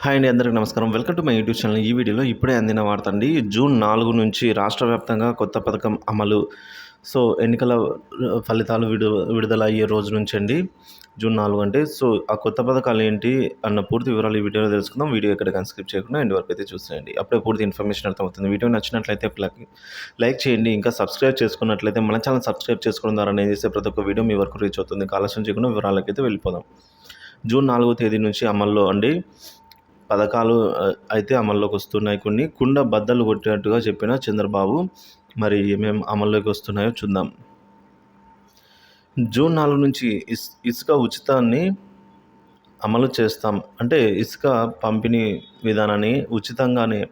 Hi అండి, అందరికీ నమస్కారం. Welcome to my YouTube channel. ఈ వీడియోలో ఇప్పుడే అందిన వార్త అండి. జూన్ 4 నుంచి రాష్ట్ర వ్యాప్తంగా కొత్త పథకం అమలు. సో ఎన్నికల ఫలితాలు విడుదల అయ్యే రోజు నుంచి అండి, జూన్ 4 అంటే. సో ఆ కొత్త పథకాలు ఏంటి అన్న పూర్తి వివరాలు ఈ వీడియోలో తెలుసుకుందాం. వీడియో ఎక్కడ స్కిప్ చేయకుండా ఎండ్ వరకు అయితే చూసేయండి. అప్పుడే పూర్తి ఇన్ఫర్మేషన్ అర్థమవుతుంది. వీడియో నచ్చినట్లయితే లైక్ చేయండి. ఇంకా సబ్స్క్రైబ్ చేసుకున్నట్లయితే మన ఛానల్ సబ్స్క్రైబ్ చేసుకోవడం ద్వారా నేను చేసే ప్రతి ఒక్క వీడియో మీ వరకు రీచ్ అవుతుంది. ఆలస్యం చేయకుండా వివరాలకైతే వెళ్ళిపోదాం. జూన్ 4వ తేదీ నుంచి అమల్లో అండి పథకాలు అయితే అమల్లోకి వస్తున్నాయి. కొన్ని కుండ బద్దలు కొట్టినట్టుగా చెప్పిన చంద్రబాబు. మరి ఏమేమి అమల్లోకి వస్తున్నాయో చూద్దాం. జూన్ 4 నుంచి ఇసుక ఉచితాన్ని అమలు చేస్తాం. అంటే ఇసుక పంపిణీ విధానాన్ని ఉచితంగానే,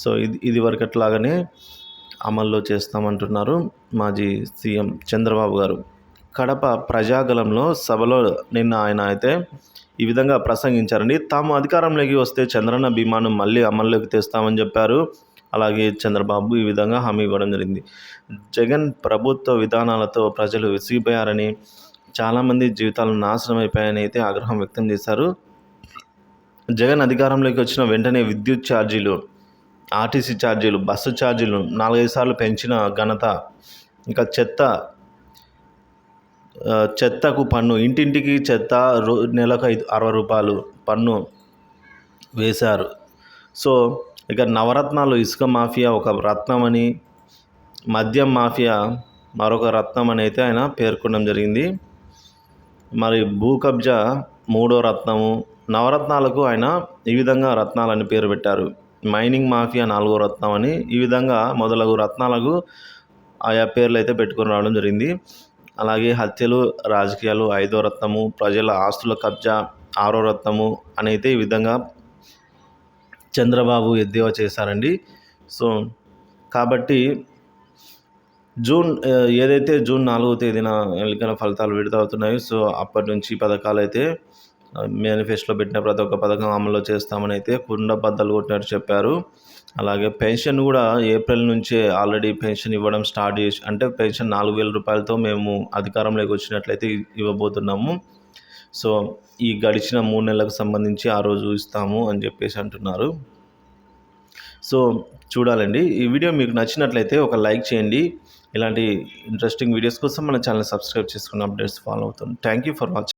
సో ఇది వరకట్లాగానే అమల్లో చేస్తామంటున్నారు మాజీ సీఎం చంద్రబాబు గారు. కడప ప్రజాగలంలో సభలో నిన్న ఆయన అయితే ఈ విధంగా ప్రసంగించారండి. తాము అధికారంలోకి వస్తే చంద్రన్న బీమాను మళ్ళీ అమల్లోకి తెస్తామని చెప్పారు. అలాగే చంద్రబాబు ఈ విధంగా హామీ ఇవ్వడం జరిగింది. జగన్ ప్రభుత్వ విధానాలతో ప్రజలు విసిగిపోయారని, చాలామంది జీవితాలు నాశనం అయిపోయాయని అయితే ఆగ్రహం వ్యక్తం చేశారు. జగన్ అధికారంలోకి వచ్చిన వెంటనే విద్యుత్ ఛార్జీలు, ఆర్టీసీ ఛార్జీలు, బస్సు ఛార్జీలు 4-5 సార్లు పెంచిన ఘనత. ఇంకా చెత్తకు పన్ను, ఇంటింటికి చెత్త నెలకు 60 రూపాయలు పన్ను వేశారు. సో ఇక నవరత్నాలు, ఇసుక మాఫియా ఒక రత్నమని, మద్యం మాఫియా మరొక రత్నం అని అయితే ఆయన పేర్కొనడం జరిగింది. మరి భూ కబ్జా 3వ రత్నము. నవరత్నాలకు ఆయన ఈ విధంగా రత్నాలని పేరు పెట్టారు. మైనింగ్ మాఫియా 4వ రత్నం అని, ఈ విధంగా మొదలగు రత్నాలకు ఆయా పేర్లు అయితే పెట్టుకొని రావడం జరిగింది. అలాగే హత్యలు, రాజకీయాలు 5వ రత్నము, ప్రజల ఆస్తుల కబ్జా 6వ రత్నము అని అయితే ఈ విధంగా చంద్రబాబు ఎద్దేవా చేశారండి. సో కాబట్టి ఏదైతే జూన్ 4వ తేదీన ఎన్నికల ఫలితాలు విడుదలవుతున్నాయో, సో అప్పటి నుంచి పథకాలు అయితే మేనిఫెస్టోలో పెట్టిన ప్రతి ఒక్క పథకం అమలు చేస్తామని అయితే కుండ బద్దలు కొట్టినట్టు చెప్పారు. అలాగే పెన్షన్ కూడా ఏప్రిల్ నుంచే ఆల్రెడీ పెన్షన్ ఇవ్వడం స్టార్ట్ చేసి, అంటే పెన్షన్ 4,000 రూపాయలతో మేము అధికారంలోకి వచ్చినట్లయితే ఇవ్వబోతున్నాము. సో ఈ గడిచిన 3 నెలలకు సంబంధించి ఆ రోజు ఇస్తాము అని చెప్పేసి అంటున్నారు. సో చూడాలండి. ఈ వీడియో మీకు నచ్చినట్లయితే ఒక లైక్ చేయండి. ఇలాంటి ఇంట్రెస్టింగ్ వీడియోస్ కోసం మన ఛానల్ సబ్స్క్రైబ్ చేసుకుని అప్డేట్స్ ఫాలో అవుతుంది. Thank you for watching.